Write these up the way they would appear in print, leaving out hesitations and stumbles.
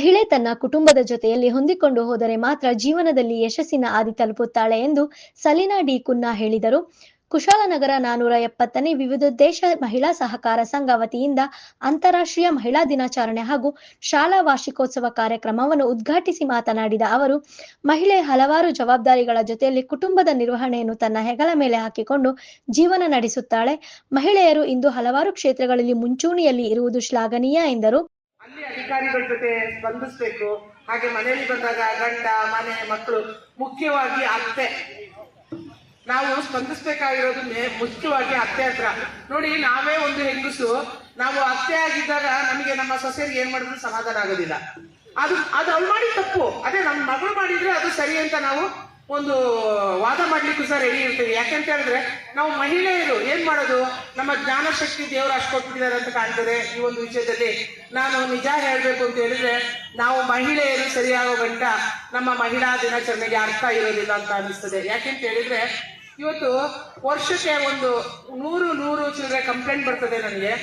ಮಹಿಳೆ ತನ್ನ ಕುಟುಂಬದ ಜೊತೆಯಲ್ಲಿ ಹೊಂದಿಕೊಂಡು ಹೋದರೆ ಮಾತ್ರ ಜೀವನದಲ್ಲಿ ಯಶಸ್ಸಿನ ಹಾದಿ ತಲುಪುತ್ತಾಳೆ ಎಂದು ಸಲೀನಾ ಡಿ ಕುನ್ನಾ ಹೇಳಿದರು. ಕುಶಾಲನಗರ 470ನೇ ವಿವಿಧೋದ್ದೇಶ ಮಹಿಳಾ ಸಹಕಾರ ಸಂಘ ವತಿಯಿಂದ ಅಂತಾರಾಷ್ಟ್ರೀಯ ಮಹಿಳಾ ದಿನಾಚರಣೆ ಹಾಗೂ ಶಾಲಾ ವಾರ್ಷಿಕೋತ್ಸವ ಕಾರ್ಯಕ್ರಮವನ್ನು ಉದ್ಘಾಟಿಸಿ ಮಾತನಾಡಿದ ಅವರು, ಮಹಿಳೆ ಹಲವಾರು ಜವಾಬ್ದಾರಿಗಳ ಜೊತೆಯಲ್ಲಿ ಕುಟುಂಬದ ನಿರ್ವಹಣೆಯನ್ನು ತನ್ನ ಹೆಗಲ ಮೇಲೆ ಹಾಕಿಕೊಂಡು ಜೀವನ ನಡೆಸುತ್ತಾಳೆ. ಮಹಿಳೆಯರು ಇಂದು ಹಲವಾರು ಕ್ಷೇತ್ರಗಳಲ್ಲಿ ಮುಂಚೂಣಿಯಲ್ಲಿ ಇರುವುದು ಶ್ಲಾಘನೀಯ ಎಂದರು. ಅಲ್ಲಿ ಅಧಿಕಾರಿಗಳ ಜೊತೆ ಸ್ಪಂದಿಸಬೇಕು. ಹಾಗೆ ಮನೆಯಲ್ಲಿ ಬಂದಾಗ ಗಂಡ, ಮನೆ, ಮಕ್ಕಳು, ಮುಖ್ಯವಾಗಿ ಅತ್ತೆ, ನಾವು ಸ್ಪಂದಿಸಬೇಕಾಗಿರೋದು ಮುಖ್ಯವಾಗಿ ಅತ್ತೆ ಹತ್ರ. ನೋಡಿ, ನಾವೇ ಒಂದು ಹೆಂಗಸು, ನಾವು ಅತ್ತೆ ಆಗಿದ್ದಾಗ ನಮಗೆ ನಮ್ಮ ಸೊಸೆಯರಿಗೆ ಏನ್ ಮಾಡಿದ್ರು ಸಮಾಧಾನ ಆಗೋದಿಲ್ಲ. ಅದು ಅವ್ರು ಮಾಡಿ ತಪ್ಪು, ಅದೇ ನಮ್ಮ ಮಗಳು ಮಾಡಿದ್ರೆ ಅದು ಸರಿ ಅಂತ ನಾವು ಒಂದು ವಾದ ಮಾಡ್ಲಿಕ್ಕೂ ಸಹ ರೆಡಿ ಇರ್ತೀವಿ. ಯಾಕಂತ ಹೇಳಿದ್ರೆ ನಾವು ಮಹಿಳೆಯರು ಏನ್ ಮಾಡೋದು, ನಮ್ಮ ಜ್ಞಾನ ಶಕ್ತಿ ದೇವರು ಅಷ್ಟು ಕೊಟ್ಟಿದ್ದಾರೆ ಅಂತ ಕಾಣ್ತದೆ. ಈ ಒಂದು ವಿಷಯದಲ್ಲಿ ನಾನು ನಿಜ ಹೇಳ್ಬೇಕು ಅಂತ ಹೇಳಿದ್ರೆ, ನಾವು ಮಹಿಳೆಯರು ಸರಿಯಾಗೋ ಗಂಟ ನಮ್ಮ ಮಹಿಳಾ ದಿನಾಚರಣೆಗೆ ಅರ್ಥ ಇರೋದಿಲ್ಲ ಅಂತ ಅನಿಸ್ತದೆ. ಯಾಕೆಂತ ಹೇಳಿದ್ರೆ ಇವತ್ತು ವರ್ಷಕ್ಕೆ ಒಂದು 100 ಚಿಲ್ಲರೆ ಕಂಪ್ಲೇಂಟ್ ಬರ್ತದೆ ನನಗೆ.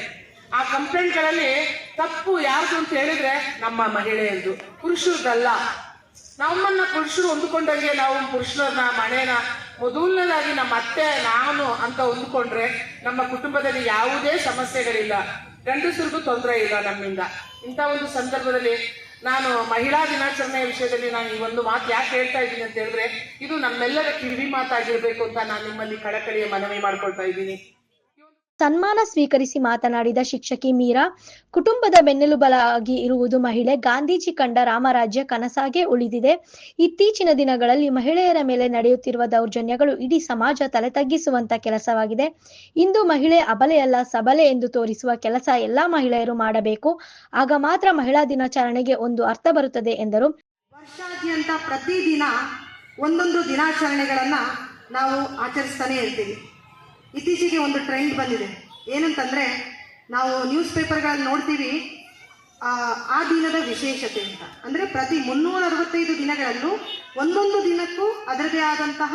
ಆ ಕಂಪ್ಲೇಂಟ್ಗಳಲ್ಲಿ ತಪ್ಪು ಯಾರ್ದು ಅಂತ ಹೇಳಿದ್ರೆ ನಮ್ಮ ಮಹಿಳೆಯರದು, ಪುರುಷರದಲ್ಲ. ನಮ್ಮನ್ನ ಪುರುಷರು ಹೊಂದ್ಕೊಂಡಂಗೆ ನಾವು ಪುರುಷರನ್ನ ಮನೆನ ಮೊದಲನೇದಾಗಿ ನಮ್ಮ ಅತ್ತೆ ನಾನು ಅಂತ ಹೊಂದ್ಕೊಂಡ್ರೆ ನಮ್ಮ ಕುಟುಂಬದಲ್ಲಿ ಯಾವುದೇ ಸಮಸ್ಯೆಗಳಿಲ್ಲ, ಗಂಡಸರಿಗೂ ತೊಂದರೆ ಇಲ್ಲ ನಮ್ಮಿಂದ. ಇಂಥ ಒಂದು ಸಂದರ್ಭದಲ್ಲಿ ನಾನು ಮಹಿಳಾ ದಿನಾಚರಣೆಯ ವಿಷಯದಲ್ಲಿ ನಾನು ಈ ಒಂದು ಮಾತು ಯಾಕೆ ಹೇಳ್ತಾ ಇದ್ದೀನಿ ಅಂತ ಹೇಳಿದ್ರೆ, ಇದು ನಮ್ಮೆಲ್ಲರ ಕಿವಿ ಮಾತಾಗಿರ್ಬೇಕು ಅಂತ ನಾನು ನಿಮ್ಮಲ್ಲಿ ಕಳಕಳಿಯ ಮನವಿ ಮಾಡ್ಕೊಳ್ತಾ ಇದ್ದೀನಿ. ಸನ್ಮಾನ ಸ್ವೀಕರಿಸಿ ಮಾತನಾಡಿದ ಶಿಕ್ಷಕಿ ಮೀರಾ, ಕುಟುಂಬದ ಬೆನ್ನೆಲುಬಾಗಿ ಇರುವುದು ಮಹಿಳೆ. ಗಾಂಧೀಜಿ ಕಂಡ ರಾಮರಾಜ್ಯ ಕನಸಾಗೆ ಉಳಿದಿದೆ. ಇತ್ತೀಚಿನ ದಿನಗಳಲ್ಲಿ ಮಹಿಳೆಯರ ಮೇಲೆ ನಡೆಯುತ್ತಿರುವ ದೌರ್ಜನ್ಯಗಳು ಇಡೀ ಸಮಾಜ ತಲೆತಗ್ಗಿಸುವಂತ ಕೆಲಸವಾಗಿದೆ. ಇಂದು ಮಹಿಳೆ ಅಬಲೆಯಲ್ಲ, ಸಬಲೆ ಎಂದು ತೋರಿಸುವ ಕೆಲಸ ಎಲ್ಲಾ ಮಹಿಳೆಯರು ಮಾಡಬೇಕು. ಆಗ ಮಾತ್ರ ಮಹಿಳಾ ದಿನಾಚರಣೆಗೆ ಒಂದು ಅರ್ಥ ಬರುತ್ತದೆ ಎಂದರು. ವರ್ಷಾದ್ಯಂತ ಪ್ರತಿದಿನ ಒಂದೊಂದು ದಿನಾಚರಣೆಗಳನ್ನ ನಾವು ಆಚರಿಸ್ತಾನೆ ಇರ್ತೀವಿ. ಇತ್ತೀಚೆಗೆ ಒಂದು ಟ್ರೆಂಡ್ ಬಂದಿದೆ. ಏನಂತಂದರೆ, ನಾವು ನ್ಯೂಸ್ ಪೇಪರ್ಗಳಲ್ಲಿ ನೋಡ್ತೀವಿ ಆ ದಿನದ ವಿಶೇಷತೆ ಅಂತ. ಅಂದರೆ ಪ್ರತಿ 365 ದಿನಗಳಲ್ಲೂ ಒಂದೊಂದು ದಿನಕ್ಕೂ ಅದರದೇ ಆದಂತಹ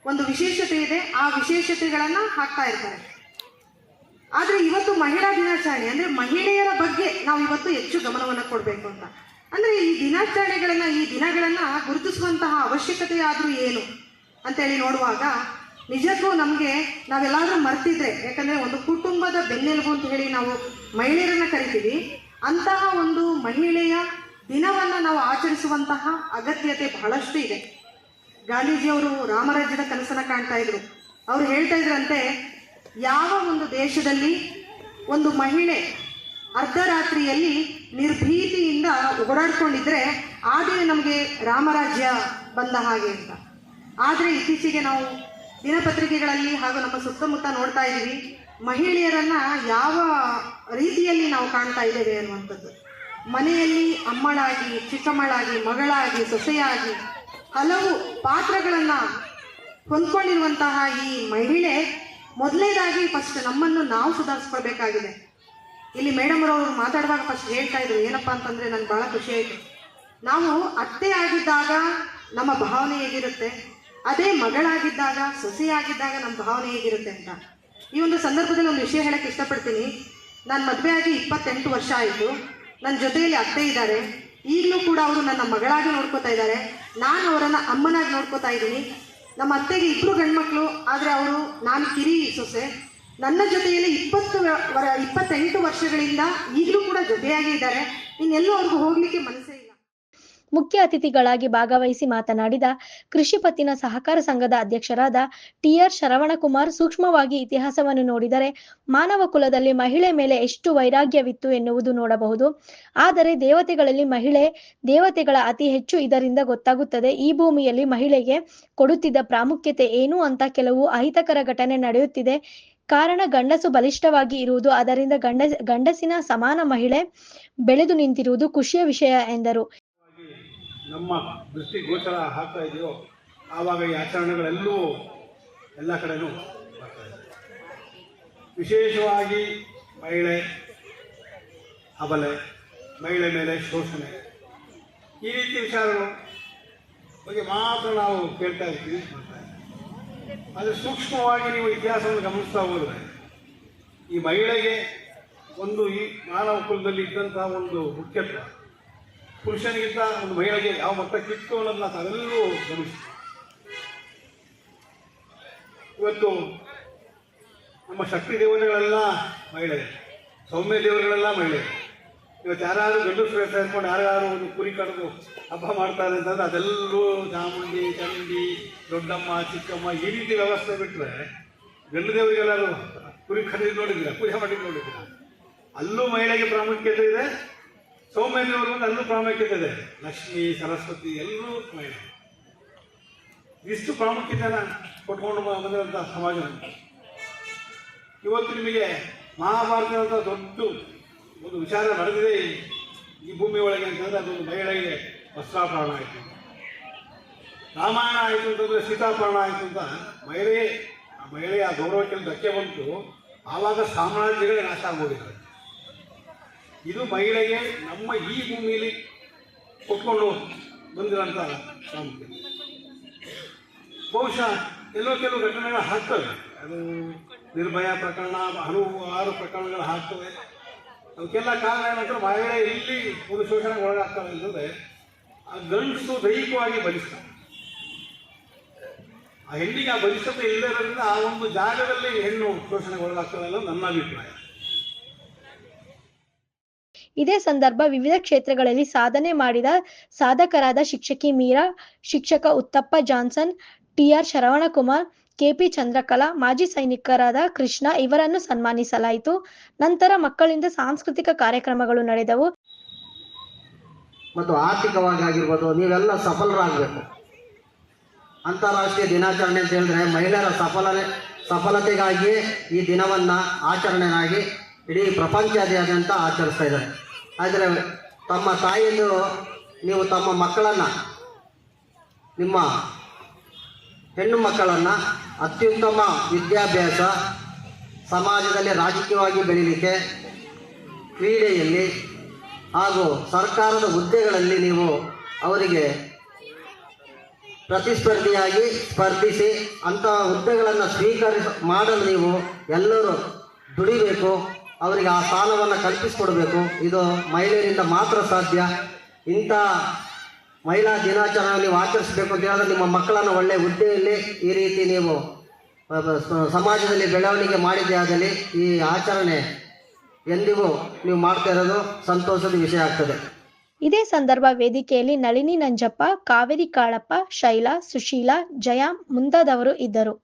ಒಂದು ವಿಶೇಷತೆ ಇದೆ. ಆ ವಿಶೇಷತೆಗಳನ್ನು ಹಾಕ್ತಾ ಇರ್ತಾರೆ. ಆದರೆ ಇವತ್ತು ಮಹಿಳಾ ದಿನಾಚರಣೆ ಅಂದರೆ ಮಹಿಳೆಯರ ಬಗ್ಗೆ ನಾವು ಇವತ್ತು ಹೆಚ್ಚು ಗಮನವನ್ನು ಕೊಡಬೇಕು ಅಂತ. ಅಂದರೆ ಈ ದಿನಾಚರಣೆಗಳನ್ನು, ಈ ದಿನಗಳನ್ನು ಗುರುತಿಸುವಂತಹ ಅವಶ್ಯಕತೆ ಆದರೂ ಏನು ಅಂತೇಳಿ ನೋಡುವಾಗ ನಿಜಕ್ಕೂ ನಮಗೆ ನಾವೆಲ್ಲಾದರೂ ಮರ್ತಿದ್ರೆ, ಯಾಕಂದರೆ ಒಂದು ಕುಟುಂಬದ ಬೆನ್ನೆಲುಬು ಅಂತ ಹೇಳಿ ನಾವು ಮಹಿಳೆಯರನ್ನ ಕರಿತೀವಿ. ಅಂತಹ ಒಂದು ಮಹಿಳೆಯ ದಿನವನ್ನು ನಾವು ಆಚರಿಸುವಂತಹ ಅಗತ್ಯತೆ ಬಹಳಷ್ಟು ಇದೆ. ಗಾಂಧೀಜಿಯವರು ರಾಮರಾಜ್ಯದ ಕನಸನ್ನು ಕಾಣ್ತಾ ಇದ್ರು. ಅವರು ಹೇಳ್ತಾ ಇದ್ರಂತೆ, ಯಾವ ಒಂದು ದೇಶದಲ್ಲಿ ಒಂದು ಮಹಿಳೆ ಅರ್ಧರಾತ್ರಿಯಲ್ಲಿ ನಿರ್ಭೀತಿಯಿಂದ ಓಡಾಡ್ಕೊಂಡಿದ್ರೆ ಆ ದಿನ ನಮಗೆ ರಾಮರಾಜ್ಯ ಬಂದ ಹಾಗೆ ಅಂತ. ಆದರೆ ಇತ್ತೀಚೆಗೆ ನಾವು ದಿನಪತ್ರಿಕೆಗಳಲ್ಲಿ ಹಾಗೂ ನಮ್ಮ ಸುತ್ತಮುತ್ತ ನೋಡ್ತಾ ಇದ್ದೀವಿ, ಮಹಿಳೆಯರನ್ನ ಯಾವ ರೀತಿಯಲ್ಲಿ ನಾವು ಕಾಣ್ತಾ ಇದ್ದೇವೆ ಅನ್ನುವಂಥದ್ದು. ಮನೆಯಲ್ಲಿ ಅಮ್ಮಳಾಗಿ, ಚಿಕ್ಕಮ್ಮಳಾಗಿ, ಮಗಳಾಗಿ, ಸೊಸೆಯಾಗಿ ಹಲವು ಪಾತ್ರಗಳನ್ನು ಹೊಂದ್ಕೊಂಡಿರುವಂತಹ ಈ ಮಹಿಳೆ ಮೊದಲನೇದಾಗಿ ಫಸ್ಟ್ ನಮ್ಮನ್ನು ನಾವು ಸುಧಾರಿಸ್ಕೊಳ್ಬೇಕಾಗಿದೆ. ಇಲ್ಲಿ ಮೇಡಮ್ ಅವರು ಮಾತಾಡುವಾಗ ಫಸ್ಟ್ ಹೇಳ್ತಾ ಇದ್ರು, ಏನಪ್ಪ ಅಂತಂದರೆ ನನಗೆ ಭಾಳ ಖುಷಿ ಆಯಿತು. ನಾವು ಅತ್ತೆ ಆಗಿದ್ದಾಗ ನಮ್ಮ ಭಾವನೆ ಹೇಗಿರುತ್ತೆ, ಅದೇ ಮಗಳಾಗಿದ್ದಾಗ, ಸೊಸೆಯಾಗಿದ್ದಾಗ ನಮ್ಮ ಭಾವನೆ ಹೇಗಿರುತ್ತೆ ಅಂತ. ಈ ಒಂದು ಸಂದರ್ಭದಲ್ಲಿ ಒಂದು ವಿಷಯ ಹೇಳಕ್ಕೆ ಇಷ್ಟಪಡ್ತೀನಿ. ನಾನು ಮದುವೆ ಆಗಿ 28 ವರ್ಷ ಆಯಿತು. ನನ್ನ ಜೊತೆಯಲ್ಲಿ ಅತ್ತೆ ಇದ್ದಾರೆ. ಈಗಲೂ ಕೂಡ ಅವರು ನನ್ನ ಮಗಳಾಗಿ ನೋಡ್ಕೋತಾ ಇದ್ದಾರೆ. ನಾನು ಅವರನ್ನು ಅಮ್ಮನಾಗಿ ನೋಡ್ಕೋತಾ ಇದ್ದೀನಿ. ನಮ್ಮ ಅತ್ತೆಗೆ 2 ಗಂಡ್ಮಕ್ಳು, ಆದರೆ ಅವರು, ನಾನು ಕಿರಿ ಸೊಸೆ. ನನ್ನ ಜೊತೆಯಲ್ಲಿ 28 ವರ್ಷಗಳಿಂದ ಈಗಲೂ ಕೂಡ ಜೊತೆಯಾಗಿ ಇದ್ದಾರೆ. ಇನ್ನೆಲ್ಲೂ ಅವ್ರಿಗೂ ಹೋಗ್ಲಿಕ್ಕೆ ಮನಸ್ಸೇ ಇಲ್ಲ. ಮುಖ್ಯ ಅತಿಥಿಗಳಾಗಿ ಭಾಗವಹಿಸಿ ಮಾತನಾಡಿದ ಕೃಷಿ ಪತ್ತಿನ ಸಹಕಾರ ಸಂಘದ ಅಧ್ಯಕ್ಷರಾದ ಟಿ.ಆರ್. ಶರವಣಕುಮಾರ್, ಸೂಕ್ಷ್ಮವಾಗಿ ಇತಿಹಾಸವನ್ನು ನೋಡಿದರೆ ಮಾನವ ಕುಲದಲ್ಲಿ ಮಹಿಳೆ ಮೇಲೆ ಎಷ್ಟು ವೈರಾಗ್ಯವಿತ್ತು ಎನ್ನುವುದು ನೋಡಬಹುದು. ಆದರೆ ದೇವತೆಗಳಲ್ಲಿ ಮಹಿಳೆ ದೇವತೆಗಳ ಅತಿ ಹೆಚ್ಚು ಇದರಿಂದ ಗೊತ್ತಾಗುತ್ತದೆ. ಈ ಭೂಮಿಯಲ್ಲಿ ಮಹಿಳೆಗೆ ಕೊಡುತ್ತಿದ್ದ ಪ್ರಾಮುಖ್ಯತೆ ಏನು ಅಂತ. ಕೆಲವು ಅಹಿತಕರ ಘಟನೆ ನಡೆಯುತ್ತಿದೆ. ಕಾರಣ ಗಂಡಸು ಬಲಿಷ್ಠವಾಗಿ ಇರುವುದು. ಅದರಿಂದ ಗಂಡಸಿನ ಸಮಾನ ಮಹಿಳೆ ಬೆಳೆದು ನಿಂತಿರುವುದು ಖುಷಿಯ ವಿಷಯ ಎಂದರು. ನಮ್ಮ ದೃಷ್ಟಿ ಗೋಚರ ಆಗ್ತಾ ಇದೆಯೋ ಆವಾಗ ಈ ಆಚರಣೆಗಳೆಲ್ಲೂ ಎಲ್ಲ ಕಡೆನೂ ಬರ್ತಾ ಇದೆ. ವಿಶೇಷವಾಗಿ ಮಹಿಳೆ ಅಬಲೆ, ಮಹಿಳೆ ಮೇಲೆ ಶೋಷಣೆ, ಈ ರೀತಿ ವಿಚಾರಗಳು ಬಗ್ಗೆ ಮಾತ್ರ ನಾವು ಕೇಳ್ತಾ ಇರ್ತೀವಿ, ಮಾಡ್ತಾ ಇದ್ದೀವಿ. ಆದರೆ ಸೂಕ್ಷ್ಮವಾಗಿ ನೀವು ಇತಿಹಾಸವನ್ನು ಗಮನಿಸ್ತಾ ಹೋದರೆ ಈ ಮಹಿಳೆಗೆ ಒಂದು ಈ ಮಾನವ ಕುಲದಲ್ಲಿ ಇದ್ದಂತಹ ಒಂದು ಮುಖ್ಯತ್ವ ಪುರುಷನಿಗಿಂತ ಒಂದು ಮಹಿಳೆಗೆ ಯಾವ ಮಟ್ಟಕ್ಕಿತ್ತು ಅನ್ನೋದನ್ನ ತಾವೆಲ್ಲರೂ ಗಮನಿಸಿ. ಇವತ್ತು ನಮ್ಮ ಶಕ್ತಿ ದೇವತೆಗಳೆಲ್ಲ ಮಹಿಳೆ, ಸೌಮ್ಯ ದೇವರುಗಳೆಲ್ಲ ಮಹಿಳೆ. ಇವತ್ತು ಯಾರು ಗಂಡಸರು ಸೇರ್ಕೊಂಡು ಯಾರು ಒಂದು ಕುರಿ ಕಡಿದು ಹಬ್ಬ ಮಾಡ್ತಾರೆ ಅಂತಂದ್ರೆ ಅದೆಲ್ಲರೂ ಚಾಮುಂಡಿ, ಚಂಡಿ, ದೊಡ್ಡಮ್ಮ, ಚಿಕ್ಕಮ್ಮ ಈ ರೀತಿ ವ್ಯವಸ್ಥೆ ಬಿಟ್ಟರೆ ಗಂಡು ದೇವರಿಗೆಲ್ಲರೂ ಕುರಿ ಕಡಿದು ನೋಡಿದ್ದೀರ, ಪೂಜೆ ಮಾಡಿದ್ದು ನೋಡಿದ್ದೀರ. ಅಲ್ಲೂ ಮಹಿಳೆಗೆ ಪ್ರಾಮುಖ್ಯತೆ ಇದೆ, ಸೌಮ್ಯ ದೇವರಿಗೂ ಅಲ್ಲೂ ಪ್ರಾಮುಖ್ಯತೆ ಇದೆ. ಲಕ್ಷ್ಮಿ, ಸರಸ್ವತಿ ಎಲ್ಲರೂ ಮಹಿಳೆ. ಇಷ್ಟು ಪ್ರಾಮುಖ್ಯತೆಯನ್ನು ಕೊಟ್ಕೊಂಡು ಬಂದಿರುವಂಥ ಸಮಾಜ. ಇವತ್ತು ನಿಮಗೆ ಮಹಾಭಾರತದಂಥ ದೊಡ್ಡ ಒಂದು ವಿಚಾರ ನಡೆದಿದೆ ಈ ಭೂಮಿ ಒಳಗೆ ಅಂತಂದರೆ ಅದೊಂದು ಮಹಿಳೆಗೆ ವಸ್ತ್ರಾಪರಣ ಆಯಿತು. ರಾಮಾಯಣ ಆಯಿತು ಅಂತಂದರೆ ಸೀತಾಪರಣ ಆಯಿತು ಅಂತ ಮಹಿಳೆಯ ಗೌರವಕ್ಕೆ ಧಕ್ಕೆ ಬಂತು. ಆವಾಗ ಸಾಮ್ರಾಜ್ಯಗಳೇ ನಾಶ ಆಗೋಗಿದ್ದಾರೆ. ಇದು ಮಹಿಳೆಗೆ ನಮ್ಮ ಈ ಭೂಮಿಯಲ್ಲಿ ಕೊಟ್ಕೊಂಡು ಬಂದಿರೋಂಥ ಪ್ರಾಮುಖ್ಯತೆ. ಬಹುಶಃ ಎಲ್ಲೋ ಕೆಲವು ಘಟನೆಗಳು ಆಗ್ತವೆ. ಅದು ನಿರ್ಭಯ ಪ್ರಕರಣ, ಹಲವಾರು ಪ್ರಕರಣಗಳು ಆಗ್ತವೆ. ಅದಕ್ಕೆಲ್ಲ ಕಾರಣ ಏನಂದ್ರೆ ಮಹಿಳೆ ಎಲ್ಲಿ ಒಂದು ಶೋಷಣೆಗೆ ಒಳಗಾಗ್ತವೆ ಅಂತಂದರೆ ಆ ಗಂಡಸು ದೈಹಿಕವಾಗಿ ಬಲಿಷ್ಠ, ಆ ಹೆಣ್ಣಿಗೆ ಆ ಬಲಿಷ್ಠತೆ ಇಲ್ಲದರಿಂದ ಆ ಒಂದು ಜಾಗದಲ್ಲಿ ಹೆಣ್ಣು ಶೋಷಣೆಗೆ ಒಳಗಾಗ್ತವೆ ಅನ್ನೋದು ನನ್ನ ಅಭಿಪ್ರಾಯ. ಇದೇ ಸಂದರ್ಭ ವಿವಿಧ ಕ್ಷೇತ್ರಗಳಲ್ಲಿ ಸಾಧನೆ ಮಾಡಿದ ಸಾಧಕರಾದ ಶಿಕ್ಷಕಿ ಮೀರಾ, ಶಿಕ್ಷಕ Uthappa Johnson, TR Saravanakumar, KP Chandrakala, ಮಾಜಿ ಸೈನಿಕರಾದ ಕೃಷ್ಣ ಇವರನ್ನು ಸನ್ಮಾನಿಸಲಾಯಿತು. ನಂತರ ಮಕ್ಕಳಿಂದ ಸಾಂಸ್ಕೃತಿಕ ಕಾರ್ಯಕ್ರಮಗಳು ನಡೆದವು. ಮತ್ತು ಆರ್ಥಿಕವಾಗಿ ಆಗಿರ್ಬೋದು, ನೀವೆಲ್ಲ ಸಫಲರಾಗಬೇಕು. ಅಂತಾರಾಷ್ಟ್ರೀಯ ದಿನಾಚರಣೆ ಅಂತ ಹೇಳಿದ್ರೆ ಮಹಿಳೆಯರ ಸಫಲತೆಗಾಗಿ ಈ ದಿನವನ್ನು ಆಚರಣೆಯಾಗಿ ಇಡೀ ಪ್ರಪಂಚಾದ್ಯಂತ ಆಚರಿಸ್ತಾ ಇದ್ದಾರೆ. ಆದರೆ ತಮ್ಮ ತಾಯಿಯಂದು ನೀವು ತಮ್ಮ ಮಕ್ಕಳನ್ನು, ನಿಮ್ಮ ಹೆಣ್ಣು ಮಕ್ಕಳನ್ನು ಅತ್ಯುತ್ತಮ ವಿದ್ಯಾಭ್ಯಾಸ, ಸಮಾಜದಲ್ಲಿ ರಾಜಕೀಯವಾಗಿ ಬೆಳೀಲಿಕ್ಕೆ, ಕ್ರೀಡೆಯಲ್ಲಿ ಹಾಗೂ ಸರ್ಕಾರದ ಹುದ್ದೆಗಳಲ್ಲಿ ನೀವು ಅವರಿಗೆ ಪ್ರತಿಸ್ಪರ್ಧಿಯಾಗಿ ಸ್ಪರ್ಧಿಸಿ ಅಂಥ ಹುದ್ದೆಗಳನ್ನು ಮಾಡಲು ನೀವು ಎಲ್ಲರೂ ದುಡಿಬೇಕು. ಅವರಿಗೆ ಆ ಸ್ಥಾನವನ್ನು ಕಲ್ಪಿಸಿಕೊಡ್ಬೇಕು. ಇದು ಮಹಿಳೆಯರಿಂದ ಮಾತ್ರ ಸಾಧ್ಯ. ಇಂಥ ಮಹಿಳಾ ದಿನಾಚರಣೆ ನೀವು ಆಚರಿಸಬೇಕು ಅಂತ ಹೇಳಿದ್ರೆ ನಿಮ್ಮ ಮಕ್ಕಳನ್ನು ಒಳ್ಳೆಯ ಹುದ್ದೆಯಲ್ಲಿ ಈ ರೀತಿ ನೀವು ಸಮಾಜದಲ್ಲಿ ಬೆಳವಣಿಗೆ ಮಾಡಿದ್ದೇ ಆದಲ್ಲಿ ಈ ಆಚರಣೆ ಎಂದಿಗೂ ನೀವು ಮಾಡ್ತಾ ಇರೋದು ಸಂತೋಷದ ವಿಷಯ ಆಗ್ತದೆ. ಇದೇ ಸಂದರ್ಭ ವೇದಿಕೆಯಲ್ಲಿ ನಳಿನಿ ನಂಜಪ್ಪ, ಕಾವೇರಿ ಕಾಳಪ್ಪ, ಶೈಲಾ, ಸುಶೀಲಾ, ಜಯ ಮುಂತಾದವರು ಇದ್ದರು.